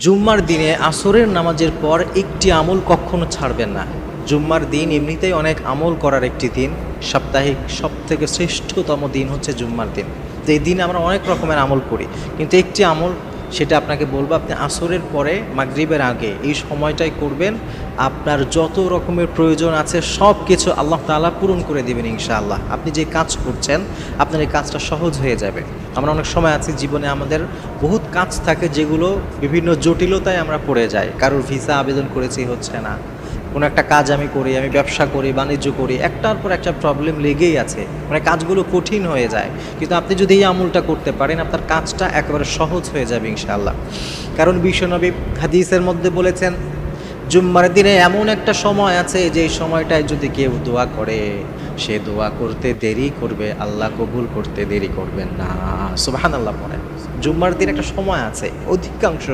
জুম্মার দিনে আসরের নামাজের পর একটি আমল কখনো ছাড়বেন না। জুম্মার দিন এমনিতেই অনেক আমল করার একটি দিন। সাপ্তাহিক সবথেকে শ্রেষ্ঠতম দিন হচ্ছে জুম্মার দিন। তো এই দিনে আমরা অনেক রকমের আমল করি, কিন্তু একটি আমল, সেটা আপনাকে বলবো, আপনি আসরের পরে মাগরিবের আগে এই সময়টাই করবেন। আপনার যত রকমের প্রয়োজন আছে সব কিছু আল্লাহ তাআলা পূরণ করে দেবেন ইনশাআল্লাহ। আপনি যে কাজ করছেন আপনার এই কাজটা সহজ হয়ে যাবে। আমরা অনেক সময় আছি জীবনে আমাদের বহুত কাজ থাকে যেগুলো বিভিন্ন জটিলতায় আমরা পড়ে যাই। কারোর ভিসা আবেদন করেছি হচ্ছে না, কোনো একটা কাজ আমি করি, আমি ব্যবসা করি, বাণিজ্য করি, একটার পর একটা প্রবলেম লেগেই আছে, মানে কাজগুলো কঠিন হয়ে যায়। কিন্তু আপনি যদি এই আমলটা করতে পারেন আপনার কাজটা একেবারে সহজ হয়ে যাবে ইনশাআল্লাহ। কারণ বিশ্বনবী হাদিসের মধ্যে বলেছেন, জুম্মার দিনে এমন একটা সময় আছে যে সময়টায় যদি কেউ দোয়া করে, সে দোয়া করতে দেরি করবে, আল্লাহ কবুল করতে দেরি করবেন না। সুবহানাল্লাহ পড়েন। জুম্মার দিন একটা সময় আছে, অধিকাংশ